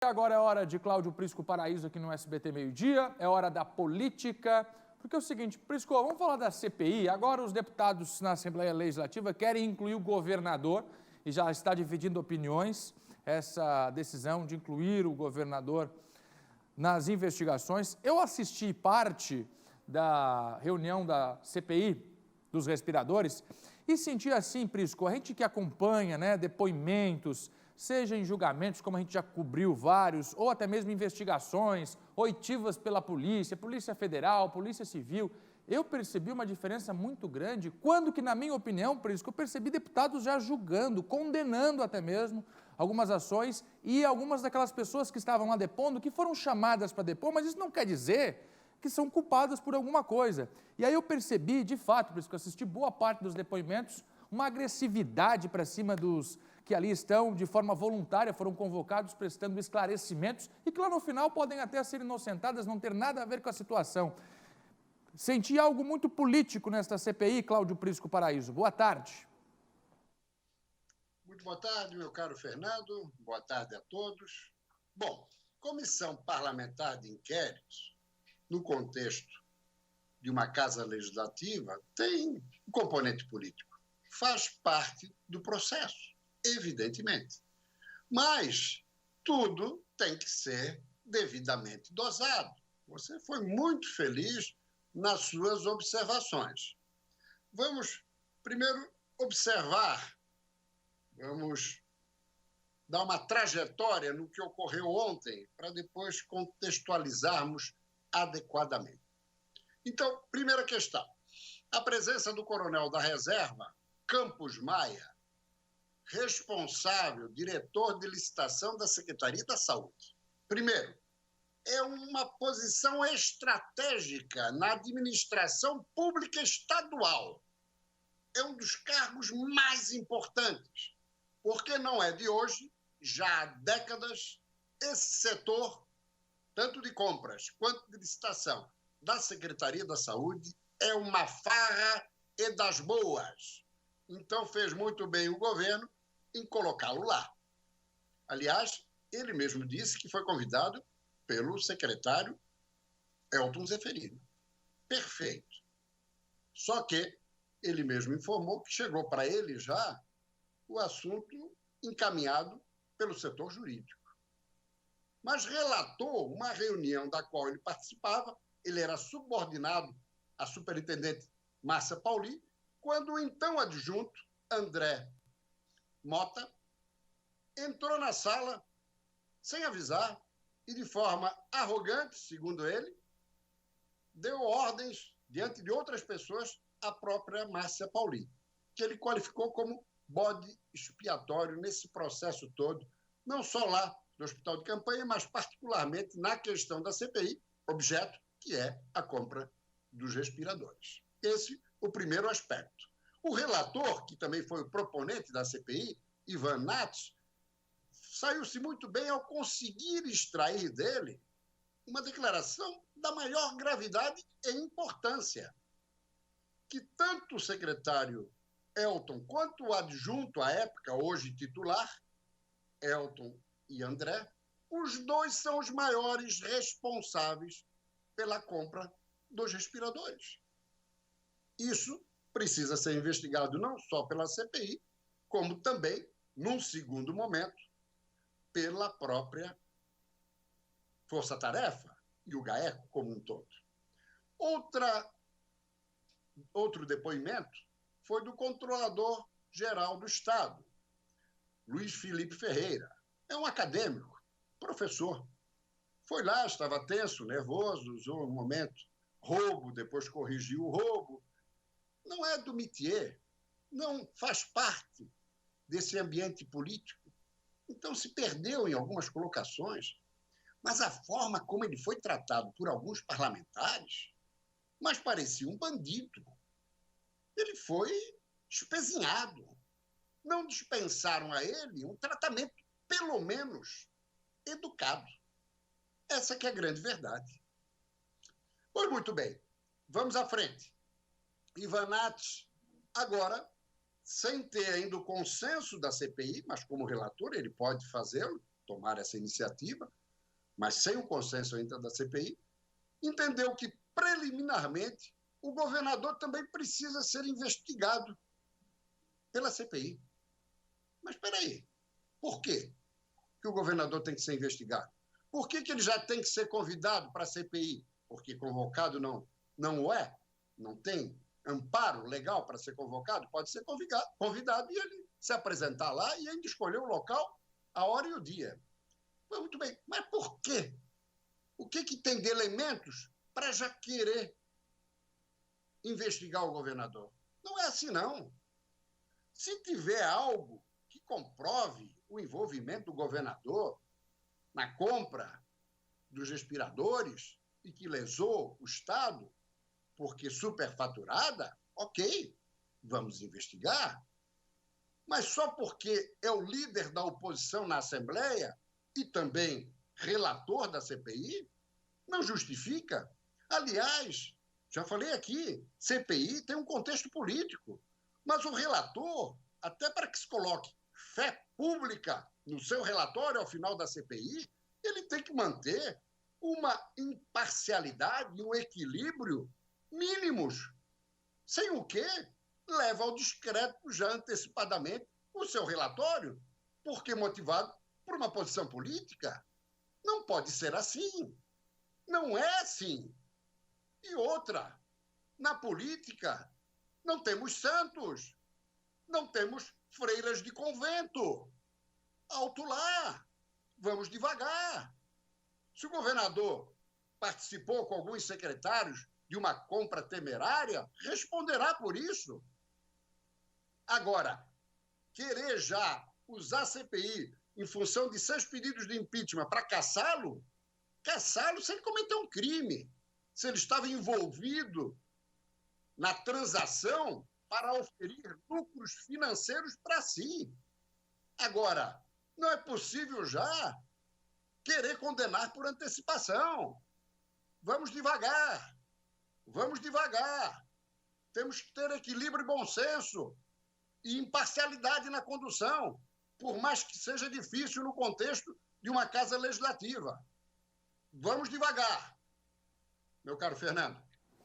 Agora é hora de Cláudio Prisco Paraíso aqui no SBT Meio-Dia, é hora da política, porque é o seguinte, Prisco, vamos falar da CPI. Agora os deputados na Assembleia Legislativa querem incluir o governador e já está dividindo opiniões essa decisão de incluir o governador nas investigações. Eu assisti parte da reunião da CPI dos respiradores e senti assim, Prisco, a gente que acompanha, né, depoimentos, seja em julgamentos, como a gente já cobriu vários, ou até mesmo investigações, oitivas pela polícia, Polícia Federal, Polícia Civil, eu percebi uma diferença muito grande, quando que, na minha opinião, Prisco, eu percebi deputados já julgando, condenando até mesmo algumas ações e algumas daquelas pessoas que estavam lá depondo, que foram chamadas para depor, mas isso não quer dizer que são culpadas por alguma coisa. E aí eu percebi, de fato, Prisco, eu assisti boa parte dos depoimentos, uma agressividade para cima dos que ali estão, de forma voluntária, foram convocados prestando esclarecimentos e que lá no final podem até ser inocentadas, não ter nada a ver com a situação. Senti algo muito político nesta CPI, Cláudio Prisco Paraíso. Boa tarde. Muito boa tarde, meu caro Fernando. Boa tarde a todos. Bom, comissão parlamentar de inquéritos, no contexto de uma casa legislativa, tem um componente político. Faz parte do processo, evidentemente. Mas tudo tem que ser devidamente dosado. Você foi muito feliz nas suas observações. Vamos primeiro observar, vamos dar uma trajetória no que ocorreu ontem, para depois contextualizarmos adequadamente. Então, primeira questão. A presença do coronel da reserva, Campos Maia, responsável, diretor de licitação da Secretaria da Saúde. Primeiro, é uma posição estratégica na administração pública estadual. É um dos cargos mais importantes, porque não é de hoje, já há décadas, esse setor, tanto de compras quanto de licitação da Secretaria da Saúde, é uma farra e das boas. Então, fez muito bem o governo em colocá-lo lá. Aliás, ele mesmo disse que foi convidado pelo secretário Elton Zeferino. Perfeito. Só que ele mesmo informou que chegou para ele já o assunto encaminhado pelo setor jurídico. Mas relatou uma reunião da qual ele participava, ele era subordinado à superintendente Márcia Pauli, quando o então adjunto André Mota entrou na sala sem avisar e de forma arrogante, segundo ele, deu ordens diante de outras pessoas à própria Márcia Pauli, que ele qualificou como bode expiatório nesse processo todo, não só lá no hospital de campanha, mas particularmente na questão da CPI, objeto que é a compra dos respiradores. Esse o primeiro aspecto. O relator, que também foi o proponente da CPI, Ivan Nats, saiu-se muito bem ao conseguir extrair dele uma declaração da maior gravidade e importância, que tanto o secretário Elton quanto o adjunto à época, hoje titular, Elton e André, os dois são os maiores responsáveis pela compra dos respiradores. Isso precisa ser investigado não só pela CPI, como também, num segundo momento, pela própria Força-Tarefa e o GAECO como um todo. Outro depoimento foi do Controlador-Geral do Estado, Luiz Felipe Ferreira. É um acadêmico, professor. Foi lá, estava tenso, nervoso, usou um momento roubo, depois corrigiu o roubo. Não é do métier, não faz parte desse ambiente político. Então se perdeu em algumas colocações, mas a forma como ele foi tratado por alguns parlamentares, mas parecia um bandido. Ele foi espezinhado. Não dispensaram a ele um tratamento, pelo menos, educado. Essa que é a grande verdade. Pois muito bem, vamos à frente. Ivan Nats, agora, sem ter ainda o consenso da CPI, mas como relator ele pode fazê-lo, tomar essa iniciativa, mas sem o consenso ainda da CPI, entendeu que, preliminarmente, o governador também precisa ser investigado pela CPI. Mas espera aí, por quê que o governador tem que ser investigado? Por que ele já tem que ser convidado para a CPI? Porque convocado não o é, não tem amparo legal para ser convocado, pode ser convidado e ele se apresentar lá e ainda escolher o local, a hora e o dia. Muito bem, mas por quê? O que tem de elementos para já querer investigar o governador? Não é assim, não. Se tiver algo que comprove o envolvimento do governador na compra dos respiradores e que lesou o Estado, porque superfaturada, ok, vamos investigar. Mas só porque é o líder da oposição na Assembleia e também relator da CPI, não justifica. Aliás, já falei aqui, CPI tem um contexto político, mas o relator, até para que se coloque fé pública no seu relatório ao final da CPI, ele tem que manter uma imparcialidade e um equilíbrio mínimos, sem o que leva ao descrédito já antecipadamente o seu relatório, porque motivado por uma posição política. Não pode ser assim. Não é assim. E outra, na política, não temos santos, não temos freiras de convento. Alto lá, vamos devagar. Se o governador participou com alguns secretários de uma compra temerária, responderá por isso. Agora, querer já usar a CPI em função de 6 pedidos de impeachment para caçá-lo se ele cometeu um crime, se ele estava envolvido na transação para oferir lucros financeiros para si. Agora, não é possível já querer condenar por antecipação. Vamos devagar. Vamos devagar. Temos que ter equilíbrio e bom senso e imparcialidade na condução, por mais que seja difícil no contexto de uma casa legislativa. Vamos devagar, meu caro Fernando.